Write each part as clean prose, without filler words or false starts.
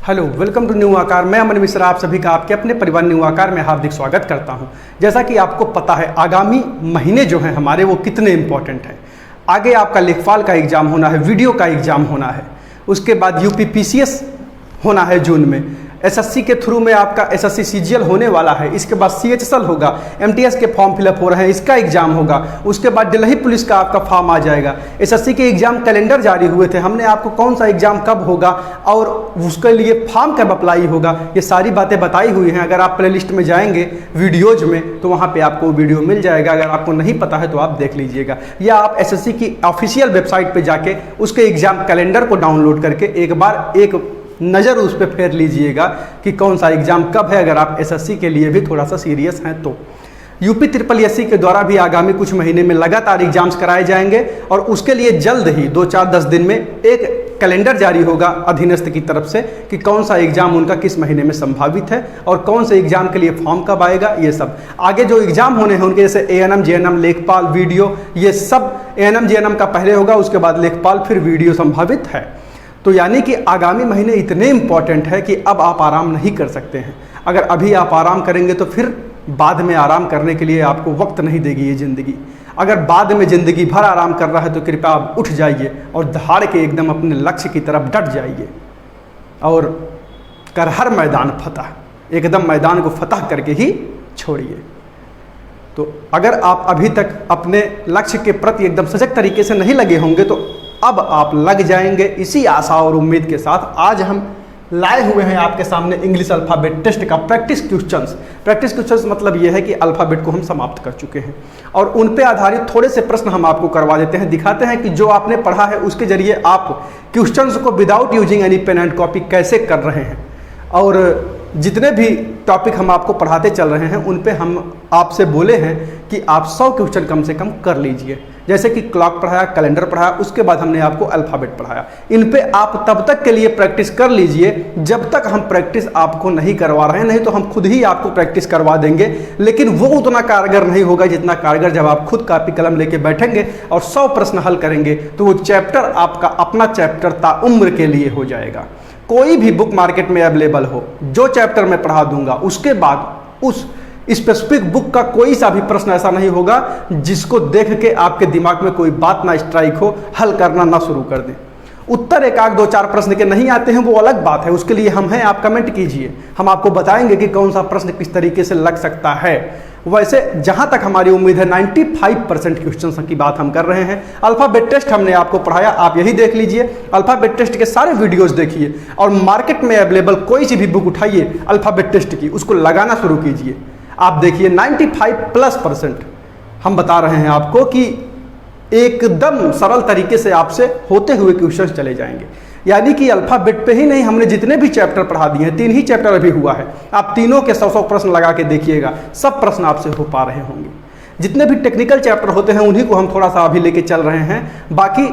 Hello, welcome to new आकार। मैं अमन मिश्रा आप सभी का आपके अपने परिवार न्यू आकार में हार्दिक स्वागत करता हूं। जैसा कि आपको पता है, आगामी महीने जो हैं हमारे वो कितने इंपॉर्टेंट हैं। आगे आपका लेखपाल का एग्ज़ाम होना है, वीडियो का एग्ज़ाम होना है, उसके बाद यूपी पीसीएस होना है जून में, एसएससी के थ्रू में आपका एसएससी सीजीएल होने वाला है, इसके बाद सीएचएसएल होगा, एमटीएस के फॉर्म फिलअप हो रहे हैं, इसका एग्जाम होगा, उसके बाद दिल्ली पुलिस का आपका फॉर्म आ जाएगा। एसएससी के एग्जाम कैलेंडर जारी हुए थे, हमने आपको कौन सा एग्जाम कब होगा और उसके लिए फॉर्म कब अप्लाई होगा, ये सारी बातें बताई हुई हैं। अगर आप प्लेलिस्ट में जाएंगे वीडियोज में तो वहाँ पर आपको वीडियो मिल जाएगा। अगर आपको नहीं पता है तो आप देख लीजिएगा, या आप एसएससी की ऑफिशियल वेबसाइट पर जाके उसके एग्जाम कैलेंडर को डाउनलोड करके एक बार एक नज़र उस पर फेर लीजिएगा कि कौन सा एग्ज़ाम कब है, अगर आप एसएससी के लिए भी थोड़ा सा सीरियस हैं तो। यूपी SSS के द्वारा भी आगामी कुछ महीने में लगातार एग्जाम्स कराए जाएंगे और उसके लिए जल्द ही 2-4-10 दिन में एक कैलेंडर जारी होगा अधीनस्थ की तरफ से कि कौन सा एग्ज़ाम उनका किस महीने में संभावित है और कौन से एग्ज़ाम के लिए फॉर्म कब आएगा। ये सब आगे जो एग्ज़ाम होने हैं उनके, जैसे ANM JNM लेखपाल वीडियो, ये सब ANM JNM का पहले होगा, उसके बाद लेखपाल, फिर वीडियो संभावित है। तो यानी कि आगामी महीने इतने इम्पॉर्टेंट है कि अब आप आराम नहीं कर सकते हैं। अगर अभी आप आराम करेंगे तो फिर बाद में आराम करने के लिए आपको वक्त नहीं देगी ये ज़िंदगी। अगर बाद में ज़िंदगी भर आराम कर रहा है तो कृपया आप उठ जाइए और दहाड़ के एकदम अपने लक्ष्य की तरफ डट जाइए और कर हर मैदान फतह, एकदम मैदान को फतह करके ही छोड़िए। तो अगर आप अभी तक अपने लक्ष्य के प्रति एकदम सजग तरीके से नहीं लगे होंगे तो अब आप लग जाएंगे। इसी आशा और उम्मीद के साथ आज हम लाए हुए हैं आपके सामने इंग्लिश अल्फ़ाबेट टेस्ट का प्रैक्टिस क्वेश्चंस। प्रैक्टिस क्वेश्चंस मतलब ये है कि अल्फ़ाबेट को हम समाप्त कर चुके हैं और उन पे आधारित थोड़े से प्रश्न हम आपको करवा देते हैं, दिखाते हैं कि जो आपने पढ़ा है उसके जरिए आप क्वेश्चंस को without using any pen and copy कैसे कर रहे हैं। और जितने भी टॉपिक हम आपको पढ़ाते चल रहे हैं उन पे हम आपसे बोले हैं कि आप 100 क्वेश्चन कम से कम कर लीजिए। जैसे कि क्लॉक पढ़ाया, कैलेंडर पढ़ाया, उसके बाद हमने आपको अल्फ़ाबेट पढ़ाया। इन पे आप तब तक के लिए प्रैक्टिस कर लीजिए जब तक हम प्रैक्टिस आपको नहीं करवा रहे हैं, नहीं तो हम खुद ही आपको प्रैक्टिस करवा देंगे, लेकिन वो उतना कारगर नहीं होगा जितना कारगर जब आप खुद कापी कलम लेके बैठेंगे और 100 प्रश्न हल करेंगे तो वो चैप्टर आपका अपना चैप्टर ताउम्र के लिए हो जाएगा। कोई भी बुक मार्केट में अवेलेबल हो, जो चैप्टर मैं पढ़ा दूंगा उसके बाद उस स्पेसिफिक बुक का कोई सा भी प्रश्न ऐसा नहीं होगा जिसको देख के आपके दिमाग में कोई बात ना स्ट्राइक हो, हल करना ना शुरू कर दें। उत्तर एक आध 2-4 प्रश्न के नहीं आते हैं वो अलग बात है, उसके लिए हम हैं, आप कमेंट कीजिए, हम आपको बताएंगे कि कौन सा प्रश्न किस तरीके से लग सकता है। वैसे जहां तक हमारी उम्मीद है 95% क्वेश्चन की बात हम कर रहे हैं। अल्फ़ाबेट टेस्ट हमने आपको पढ़ाया, आप यही देख लीजिए, अल्फ़ाबेट टेस्ट के सारे वीडियोस देखिए और मार्केट में अवेलेबल कोई सी भी बुक उठाइए अल्फ़ाबेट टेस्ट की, उसको लगाना शुरू कीजिए। आप देखिए 95+ हम बता रहे हैं आपको कि एकदम सरल तरीके से आपसे होते हुए क्वेश्चंस चले जाएंगे। यानी कि अल्फ़ाबेट पे ही नहीं, हमने जितने भी चैप्टर पढ़ा दिए हैं, 3 ही चैप्टर अभी हुआ है, आप तीनों के 100 प्रश्न लगा के देखिएगा, सब प्रश्न आपसे हो पा रहे होंगे। जितने भी टेक्निकल चैप्टर होते हैं उन्हीं को हम थोड़ा सा अभी लेके चल रहे हैं, बाकी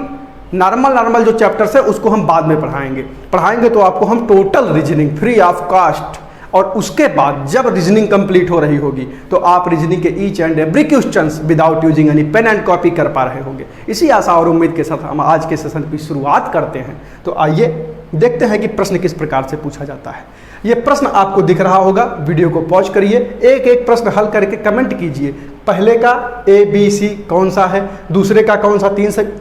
नॉर्मल जो चैप्टर्स है उसको हम बाद में पढ़ाएंगे तो आपको हम total reasoning free of cost, और उसके बाद जब रीजनिंग कंप्लीट हो रही होगी तो आप रीजनिंग के each and every questions without using any pen and copy कर पा रहे होंगे। इसी आशा और उम्मीद के साथ हम आज के सेशन की शुरुआत करते हैं। तो आइए देखते हैं कि प्रश्न किस प्रकार से पूछा जाता है। ये प्रश्न आपको दिख रहा होगा, वीडियो को पॉज करिए, एक एक प्रश्न हल करके कमेंट कीजिए। पहले का ABC कौन सा है, दूसरे का कौन सा,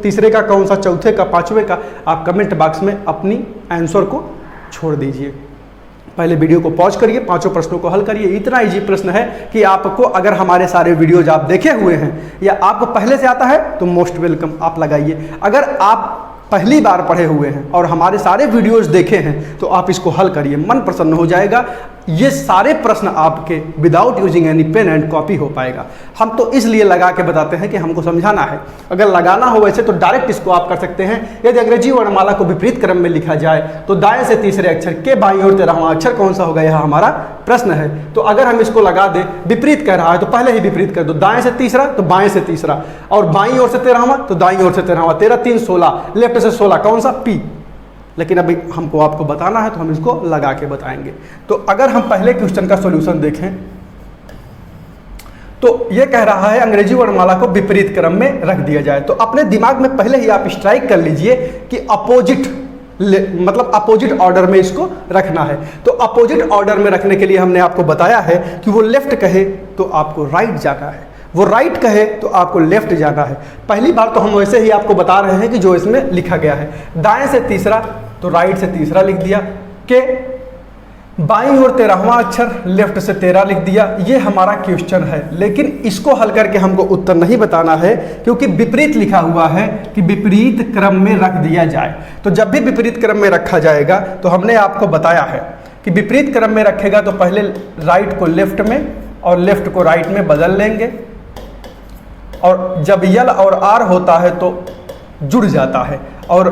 तीसरे का कौन सा, चौथे का, पांचवें का, आप कमेंट बॉक्स में अपनी आंसर को छोड़ दीजिए। पहले वीडियो को पॉज करिए, 5 प्रश्नों को हल करिए। इतना इजी प्रश्न है कि आपको अगर हमारे सारे वीडियोज आप देखे हुए हैं या आपको पहले से आता है तो मोस्ट वेलकम, आप लगाइए। अगर आप पहली बार पढ़े हुए हैं और हमारे सारे वीडियोज देखे हैं तो आप इसको हल करिए, मन प्रसन्न हो जाएगा। ये सारे प्रश्न आपके without using any pen and copy हो पाएगा। हम तो इसलिए लगा के बताते हैं कि हमको समझाना है। अगर लगाना हो वैसे तो डायरेक्ट इसको आप कर सकते हैं। यदि अंग्रेजी वर्णमाला को विपरीत क्रम में लिखा जाए तो दाएं से तीसरे अक्षर के बाईं ओर 13वां अक्षर कौन सा होगा, यह हमारा प्रश्न है। तो अगर हम इसको लगा दें, विपरीत कह रहा है तो पहले ही विपरीत कर दो, दाएं से तीसरा तो बाएं से तीसरा, और बाईं ओर से 13वां तो दाईं ओर से 13वां, 13 3 16, लेफ्ट से 16, कौन सा, P। लेकिन अभी हमको आपको बताना है तो हम इसको लगा के बताएंगे। तो अगर हम पहले क्वेश्चन का सॉल्यूशन देखें तो ये कह रहा है अंग्रेजी वर्णमाला को विपरीत क्रम में रख दिया जाए। तो अपने दिमाग में पहले ही आप स्ट्राइक कर लीजिए कि अपोजिट मतलब अपोजिट ऑर्डर में इसको रखना है। तो अपोजिट ऑर्डर में रखने के लिए हमने आपको बताया है कि वो लेफ्ट कहे तो आपको राइट जाना है, वो राइट कहे तो आपको लेफ्ट जाना है। पहली बार तो हम वैसे ही आपको बता रहे हैं कि जो इसमें लिखा गया है, दाएं से तीसरा तो राइट से तीसरा लिख दिया, के बाईं ओर 13वां अक्षर, लेफ्ट से 13 लिख दिया। ये हमारा क्वेश्चन है, लेकिन इसको हल करके हमको उत्तर नहीं बताना है क्योंकि विपरीत लिखा हुआ है कि विपरीत क्रम में रख दिया जाए। तो जब भी विपरीत क्रम में रखा जाएगा तो हमने आपको बताया है कि विपरीत क्रम में रखेगा तो पहले राइट को लेफ्ट में और लेफ्ट को राइट में बदल लेंगे, और जब यल और आर होता है तो जुड़ जाता है, और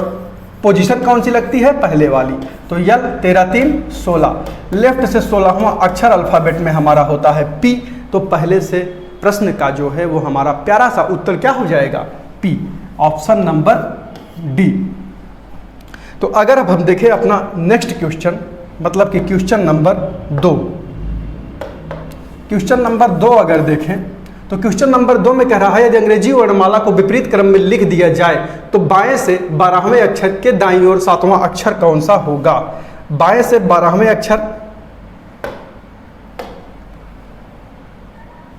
पोजीशन कौन सी लगती है, पहले वाली। तो यल 13 3 16, लेफ्ट से 16वां अक्षर अल्फ़ाबेट में हमारा होता है पी। तो पहले से प्रश्न का जो है वो हमारा प्यारा सा उत्तर क्या हो जाएगा, पी, ऑप्शन नंबर डी। तो अगर अब हम देखें अपना नेक्स्ट क्वेश्चन, मतलब कि क्वेश्चन नंबर 2, क्वेश्चन नंबर 2 अगर देखें तो क्वेश्चन नंबर 2 में कह रहा है यदि अंग्रेजी वर्णमाला को विपरीत क्रम में लिख दिया जाए तो बाएं से 12वें अक्षर के दाईं ओर 7वां अक्षर कौन सा होगा। बाएं से 12वें अक्षर,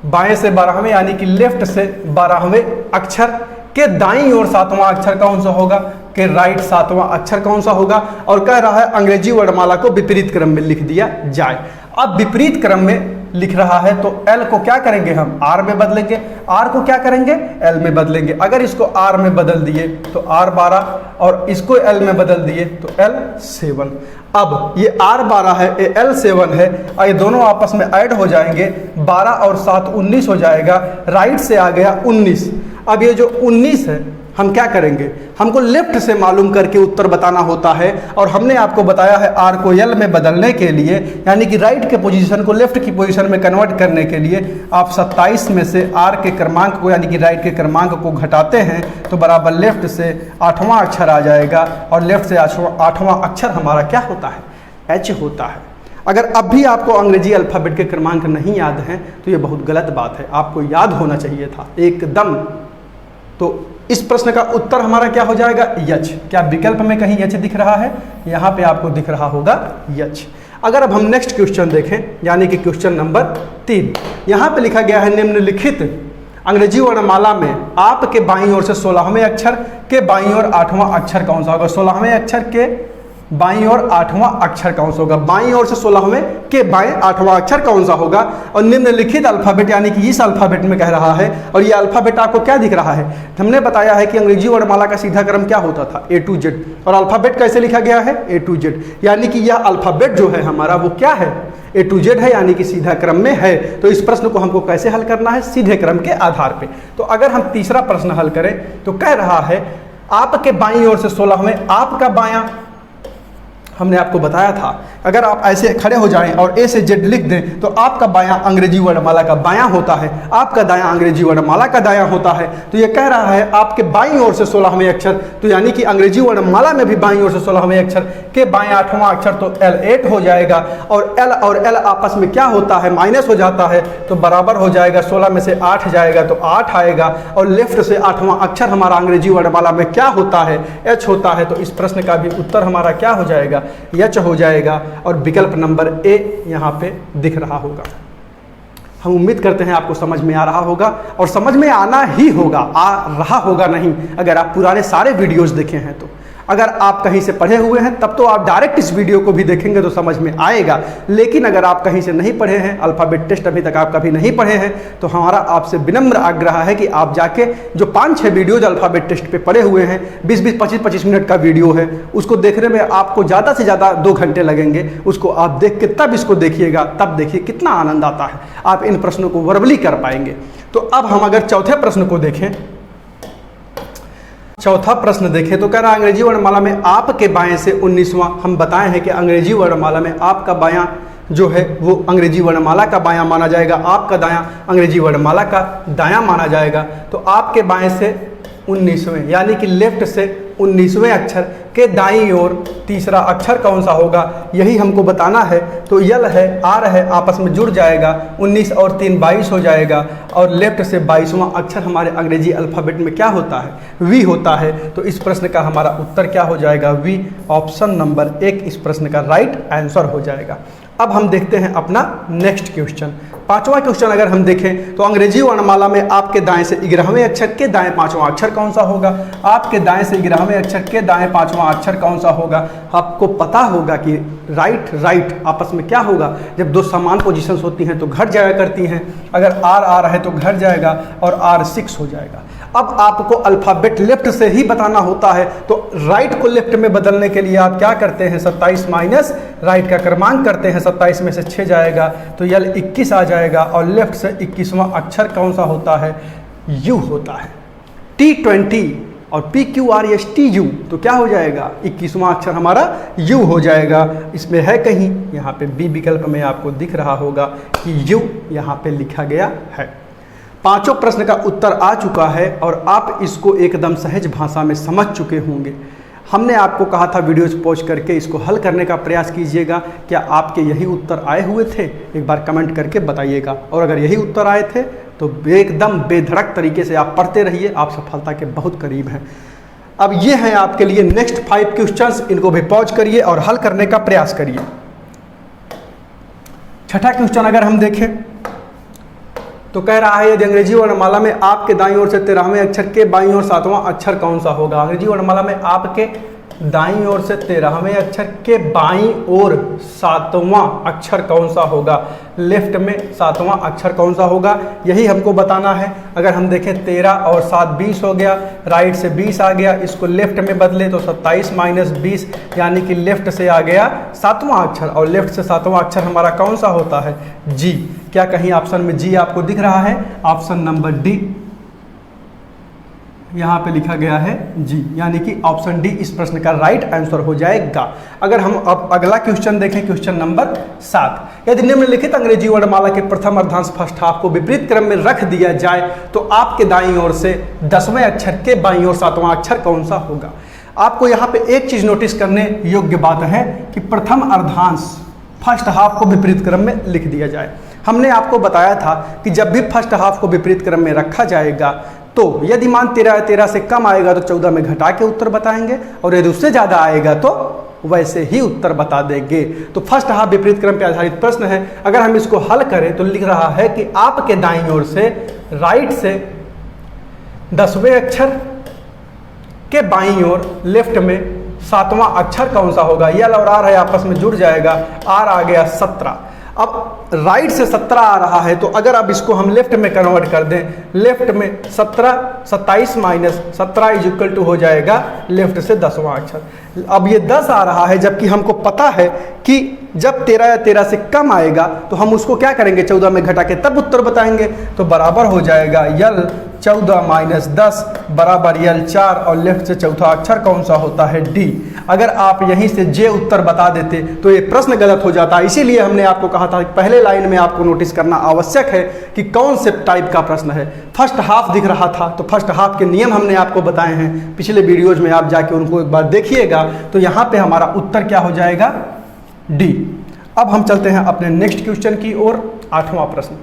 बाएं से 12वें यानी कि लेफ्ट से 12वें अक्षर के दाईं ओर 7वां अक्षर कौन सा होगा, के राइट 7वां अक्षर कौन सा होगा। और कह रहा है अंग्रेजी वर्णमाला को विपरीत क्रम में लिख दिया जाए। अब विपरीत क्रम में लिख रहा है तो L को क्या करेंगे, हम R में बदलेंगे, R को क्या करेंगे, L में बदलेंगे। अगर इसको R में बदल दिए तो R 12 और इसको L में बदल दिए तो L 7। अब ये R 12 है, ये L 7 है, और ये दोनों आपस में ऐड हो जाएंगे, 12 और 7 19 हो जाएगा। राइट से आ गया 19। अब ये जो 19 है हम क्या करेंगे, हमको लेफ्ट से मालूम करके उत्तर बताना होता है, और हमने आपको बताया है आर को एल में बदलने के लिए, यानी कि राइट के पोजीशन को लेफ्ट की पोजीशन में कन्वर्ट करने के लिए आप 27 में से आर के क्रमांक को यानी कि राइट के क्रमांक को घटाते हैं तो बराबर लेफ्ट से 8वां अक्षर आ जाएगा, और लेफ्ट से 8वां अक्षर हमारा क्या होता है, एच होता है। अगर अब भी आपको अंग्रेजी अल्फ़ाबेट के क्रमांक नहीं याद हैं तो ये बहुत गलत बात है, आपको याद होना चाहिए था एकदम। तो इस प्रश्न का उत्तर हमारा क्या हो जाएगा, यच। क्या विकल्प में कहीं यच दिख रहा है, यहाँ पे आपको दिख रहा होगा यच। अगर अब हम नेक्स्ट क्वेश्चन देखें, यानी कि क्वेश्चन नंबर 3, यहाँ पे लिखा गया है निम्नलिखित अंग्रेजी वर्णमाला में आपके बाईं ओर से 16वें अक्षर के बाईं ओर 8वां अक्षर कौन सा होगा। 16वें अक्षर के बाईं ओर 8वां अक्षर कौन सा होगा, बाईं ओर से 16वें के बाएं 8वां अक्षर कौन सा होगा। और निम्नलिखित अल्फ़ाबेट यानी कि इस अल्फ़ाबेट में कह रहा है, और ये अल्फ़ाबेट आपको क्या दिख रहा है, हमने बताया है कि अंग्रेजी वर्णमाला का सीधा क्रम क्या होता था, A to Z, और अल्फ़ाबेट कैसे लिखा गया है, A to Z, यानी कि यह अल्फ़ाबेट जो है हमारा वो क्या है, A to Z है, यानी कि सीधा क्रम में है। तो इस प्रश्न को हमको कैसे हल करना है, सीधे क्रम के आधार पे। तो अगर हम तीसरा प्रश्न हल करें तो कह रहा है आपके बाईं ओर से 16वें, आपका बायां, हमने आपको बताया था अगर आप ऐसे खड़े हो जाएं और ए से जेड लिख दें तो आपका बायां अंग्रेजी वर्णमाला का बायां होता है, आपका दायां अंग्रेजी वर्णमाला का दायां होता है। तो ये कह रहा है आपके बाईं ओर से 16वें अक्षर, तो यानी कि अंग्रेजी वर्णमाला में भी बाईं ओर से 16वें अक्षर के बाएं 8वां अक्षर तो L8 हो जाएगा, और L आपस में क्या होता है, माइनस हो जाता है, तो बराबर हो जाएगा 16 में से 8 जाएगा तो 8 आएगा, और लेफ्ट से 8वां अक्षर हमारा अंग्रेजी वर्णमाला में क्या होता है, H होता है। तो इस प्रश्न का भी उत्तर हमारा क्या हो जाएगा, यच हो जाएगा, और विकल्प नंबर ए यहाँ पे दिख रहा होगा। हम उम्मीद करते हैं आपको समझ में आ रहा होगा, और समझ में आना ही होगा, आ रहा होगा नहीं अगर आप पुराने सारे वीडियोस देखे हैं तो। अगर आप कहीं से पढ़े हुए हैं तब तो आप डायरेक्ट इस वीडियो को भी देखेंगे तो समझ में आएगा, लेकिन अगर आप कहीं से नहीं पढ़े हैं, अल्फ़ाबेट टेस्ट अभी तक आप कभी नहीं पढ़े हैं, तो हमारा आपसे विनम्र आग्रह है कि आप जाके जो 5-6 वीडियोज अल्फ़ाबेट टेस्ट पे पढ़े हुए हैं, 20-20, 25-25 मिनट का वीडियो है, उसको देखने में आपको ज़्यादा से ज़्यादा 2 घंटे लगेंगे। उसको आप देख के तब इसको देखिएगा, तब देखिए कितना आनंद आता है, आप इन प्रश्नों को वर्बली कर पाएंगे। तो अब हम अगर चौथे प्रश्न को देखें, चौथा प्रश्न देखें तो कह रहा है अंग्रेजी वर्णमाला में आपके बाएं से 19वां, हम बताए हैं कि अंग्रेजी वर्णमाला में आपका बायां जो है वो अंग्रेजी वर्णमाला का बायां माना जाएगा, आपका दायां अंग्रेजी वर्णमाला का दायां माना जाएगा। तो आपके बाएं से 19वें यानी कि लेफ्ट से 19वें अक्षर के दाईं ओर तीसरा अक्षर कौन सा होगा, यही हमको बताना है। तो यल है, आर है, आपस में जुड़ जाएगा, 19 और 3 22 हो जाएगा। और लेफ्ट से 22वां अक्षर हमारे अंग्रेजी अल्फ़ाबेट में क्या होता है, वी होता है। तो इस प्रश्न का हमारा उत्तर क्या हो जाएगा, वी। ऑप्शन नंबर 1 इस प्रश्न का राइट आंसर हो जाएगा। अब हम देखते हैं अपना नेक्स्ट क्वेश्चन। 5वां क्वेश्चन अगर हम देखें तो अंग्रेजी वर्णमाला में आपके दाएं से 11वें अक्षर के दाएं 5वां अक्षर कौन सा होगा। आपके दाएं से 11वें अक्षर के दाएं 5वां अक्षर कौन सा होगा। आपको पता होगा कि राइट आपस में क्या होगा, जब दो समान पोजीशंस होती हैं तो घट जाया करती हैं। अगर आर आ रहा है तो घट जाएगा और आर 6 हो जाएगा। अब आपको अल्फ़ाबेट लेफ्ट से ही बताना होता है, तो राइट को लेफ्ट में बदलने के लिए आप क्या करते हैं, 27 माइनस राइट का क्रमांक करते हैं। 27 में से 6 जाएगा तो यल 21 आ जाएगा। और लेफ्ट से 21वां अक्षर कौन सा होता है, यू होता है। T20 और PQRSTU तो क्या हो जाएगा, 21वां अक्षर हमारा यू हो जाएगा। इसमें है कहीं, यहाँ पे बी विकल्प में आपको दिख रहा होगा कि यू यहाँ पे लिखा गया है। पांचों प्रश्न का उत्तर आ चुका है और आप इसको एकदम सहज भाषा में समझ चुके होंगे। हमने आपको कहा था वीडियोज पॉज करके इसको हल करने का प्रयास कीजिएगा। क्या आपके यही उत्तर आए हुए थे, एक बार कमेंट करके बताइएगा। और अगर यही उत्तर आए थे तो एकदम बेधड़क तरीके से आप पढ़ते रहिए, आप सफलता के बहुत करीब हैं। अब ये हैं आपके लिए नेक्स्ट 5 क्वेश्चंस, इनको भी पॉज करिए और हल करने का प्रयास करिए। छठा क्वेश्चन अगर हम देखें तो कह रहा है यदि अंग्रेजी वर्णमाला में आपके दाईं ओर से 13वें अक्षर के बाईं ओर 7वां अक्षर कौन सा होगा। अंग्रेजी वर्णमाला में आपके दाईं ओर से 13वें अक्षर के बाईं ओर 7वां अक्षर कौन सा होगा, लेफ्ट में 7वां अक्षर कौन सा होगा, यही हमको बताना है। अगर हम देखें 13 और 7 20 हो गया, राइट से 20 आ गया, इसको लेफ्ट में बदले तो 27 माइनस 20 यानी कि लेफ्ट से आ गया 7वां अक्षर। और लेफ्ट से 7वां अक्षर हमारा कौन सा होता है, जी। क्या कहीं ऑप्शन में जी आपको दिख रहा है, ऑप्शन नंबर डी यहाँ पे लिखा गया है जी, यानी कि ऑप्शन डी इस प्रश्न का राइट आंसर हो जाएगा। अगर हम अब अगला क्वेश्चन देखें, क्वेश्चन नंबर 7, यदि निम्नलिखित अंग्रेजी वर्णमाला के प्रथम अर्धांश फर्स्ट हाफ को विपरीत क्रम में रख दिया जाए तो आपके दाईं ओर से 10वें अक्षर के बाईं ओर 7वां अक्षर कौन सा होगा। आपको यहाँ पे एक चीज नोटिस करने योग्य बात है कि प्रथम अर्धांश फर्स्ट हाफ को विपरीत क्रम में लिख दिया जाए। हमने आपको बताया था कि जब भी फर्स्ट हाफ को विपरीत क्रम में रखा जाएगा तो यदि मान 13 से कम आएगा तो 14 में घटा के उत्तर बताएंगे, और यदि उससे ज़्यादा आएगा तो वैसे ही उत्तर बता देंगे। तो फर्स्ट हाफ विपरीत क्रम पर आधारित प्रश्न है। अगर हम इसको हल करें तो लिख रहा है कि आपके दाईं ओर से राइट से 10वें अक्षर के बाईं ओर लेफ्ट में 7वां अक्षर कौन सा होगा। यल और आर है, आपस में जुड़ जाएगा, आर आ गया 17। अब राइट से 17 आ रहा है तो अगर अब इसको हम लेफ्ट में कन्वर्ट कर दें, लेफ्ट में 27 माइनस 17 इज इक्वल टू हो जाएगा लेफ्ट से 10वां अक्षर। अब ये 10 आ रहा है, जबकि हमको पता है कि जब 13 या 13 से कम आएगा तो हम उसको क्या करेंगे, 14 में घटा के तब उत्तर बताएंगे। तो बराबर हो जाएगा यल 14 माइनस 10 बराबर यल 4, और लेफ्ट से चौथा अक्षर कौन सा होता है, डी। अगर आप यहीं से जे उत्तर बता देते तो ये प्रश्न गलत हो जाता। इसीलिए हमने आपको कहा था कि पहले लाइन में आपको नोटिस करना आवश्यक है कि कौन से टाइप का प्रश्न है। फर्स्ट हाफ दिख रहा था तो फर्स्ट हाफ के नियम हमने आपको बताए हैं, पिछले वीडियोज में आप जाके उनको एक बार देखिएगा। तो यहाँ पे हमारा उत्तर क्या हो जाएगा, डी। अब हम चलते हैं अपने नेक्स्ट क्वेश्चन की ओर। 8वां प्रश्न,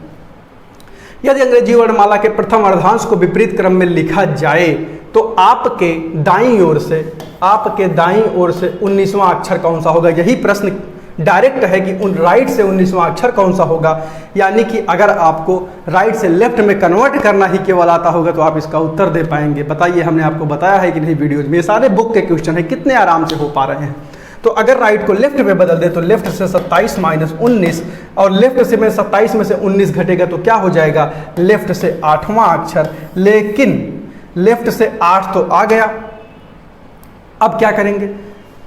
यदि अंग्रेजी वर्णमाला के प्रथम अर्धांश को विपरीत क्रम में लिखा जाए तो आपके दाईं ओर से 19वां अक्षर कौन सा होगा। यही प्रश्न डायरेक्ट है कि उन राइट से 19वां अक्षर कौन सा होगा। यानी कि अगर आपको राइट से लेफ्ट में कन्वर्ट करना ही केवल आता होगा तो आप इसका उत्तर दे पाएंगे। बताइए, हमने आपको बताया है कि नहीं वीडियोज में। ये सारे बुक के क्वेश्चन है, कितने आराम से हो पा रहे हैं। तो अगर राइट को लेफ्ट में बदल दे तो लेफ्ट से 27 माइनस 19, और लेफ्ट से में 27 में से 19 घटेगा तो क्या हो जाएगा, लेफ्ट से 8वां अक्षर। लेकिन लेफ्ट से 8 तो आ गया। अब क्या करेंगे,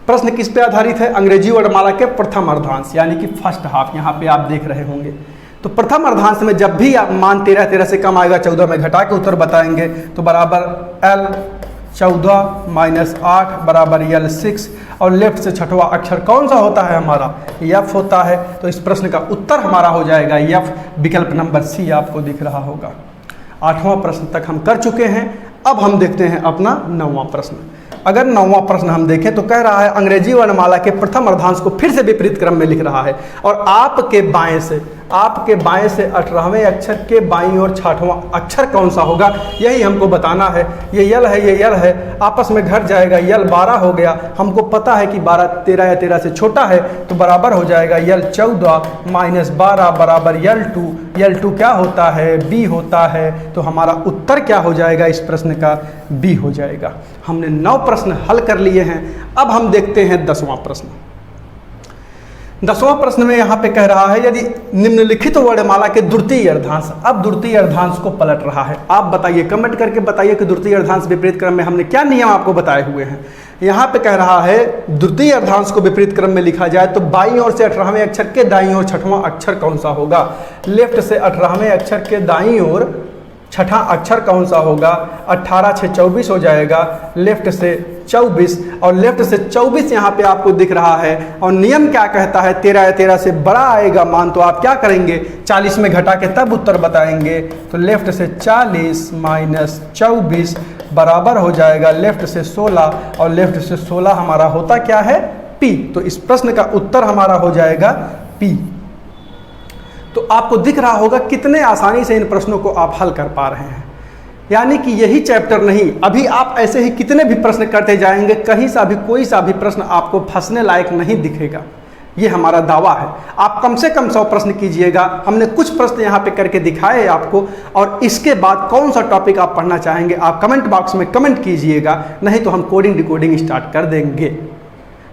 प्रश्न किस पे आधारित है, अंग्रेजी वर्णमाला के प्रथम अर्धांश यानी कि फर्स्ट हाफ। यहाँ पे आप देख रहे होंगे तो प्रथम अर्धांश में जब भी आप मान 13 से कम आएगा 14 में घटा के उत्तर बताएंगे। तो बराबर एल 14 माइनस 8 बराबर यल 6, और लेफ्ट से छठवां अक्षर कौन सा होता है हमारा, एफ होता है। तो इस प्रश्न का उत्तर हमारा हो जाएगा एफ, विकल्प नंबर सी आपको दिख रहा होगा। 8वां प्रश्न तक हम कर चुके हैं। अब हम देखते हैं अपना 9वां प्रश्न। अगर 9वां प्रश्न हम देखें तो कह रहा है अंग्रेजी वर्णमाला के प्रथम अर्धांश को फिर से विपरीत क्रम में लिख रहा है और आपके बाएं से 18वें अक्षर के बाईं ओर 6वां अक्षर कौन सा होगा, यही हमको बताना है। ये यल है, ये यल है, आपस में घट जाएगा, यल 12 हो गया। हमको पता है कि 12 13 या 13 से छोटा है तो बराबर हो जाएगा यल 14 माइनस 12 बराबर यल 2। यल 2 क्या होता है, बी होता है। तो हमारा उत्तर क्या हो जाएगा इस प्रश्न का, बी हो जाएगा। हमने 9 प्रश्न हल कर लिए हैं। अब हम देखते हैं 10वां प्रश्न। 10वां प्रश्न में यहाँ पे कह रहा है यदि निम्नलिखित वर्णमाला के द्वितीय अर्धांश, अब द्वितीय अर्धांश को पलट रहा है। आप बताइए, कमेंट करके बताइए कि द्वितीय अर्धांश विपरीत क्रम में हमने क्या नियम आपको बताए हुए हैं। यहाँ पे कह रहा है द्वितीय अर्धांश को विपरीत क्रम में लिखा जाए तो बाईं ओर से 18वें अक्षर के दाईं ओर 6वां अक्षर कौन सा होगा। लेफ्ट से 18वें अक्षर के दाईं ओर 6वां अक्षर कौन सा होगा। 18 6 24 हो जाएगा। लेफ्ट से 24 और लेफ्ट से 24 यहाँ पे आपको दिख रहा है और नियम क्या कहता है, 13 या 13 से बड़ा आएगा मान तो आप क्या करेंगे, 40 में घटा के तब उत्तर बताएंगे। तो लेफ्ट से 40 माइनस 24 बराबर हो जाएगा लेफ्ट से 16 और लेफ्ट से 16 हमारा होता क्या है, पी। तो इस प्रश्न का उत्तर हमारा हो जाएगा पी। तो आपको दिख रहा होगा कितने आसानी से इन प्रश्नों को आप हल कर पा रहे हैं। यानी कि यही चैप्टर नहीं, अभी आप ऐसे ही कितने भी प्रश्न करते जाएंगे, कहीं सा भी कोई सा भी प्रश्न आपको फंसने लायक नहीं दिखेगा। ये हमारा दावा है। आप कम से कम 100 प्रश्न कीजिएगा। हमने कुछ प्रश्न यहाँ पे करके दिखाए आपको, और इसके बाद कौन सा टॉपिक आप पढ़ना चाहेंगे आप कमेंट बॉक्स में कमेंट कीजिएगा, नहीं तो हम कोडिंग डिकोडिंग स्टार्ट कर देंगे।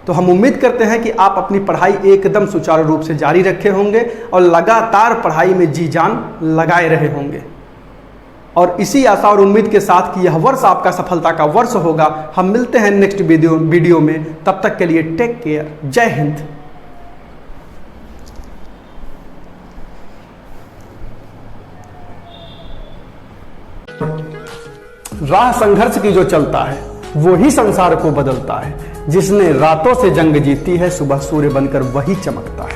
तो हम उम्मीद करते हैं कि आप अपनी पढ़ाई एकदम सुचारू रूप से जारी रखे होंगे और लगातार पढ़ाई में जी जान लगाए रहे होंगे। और इसी आशा और उम्मीद के साथ कि यह वर्ष आपका सफलता का वर्ष होगा, हम मिलते हैं नेक्स्ट वीडियो में। तब तक के लिए टेक केयर, जय हिंद। राह संघर्ष की जो चलता है वो ही संसार को बदलता है। जिसने रातों से जंग जीती है, सुबह सूर्य बनकर वही चमकता है।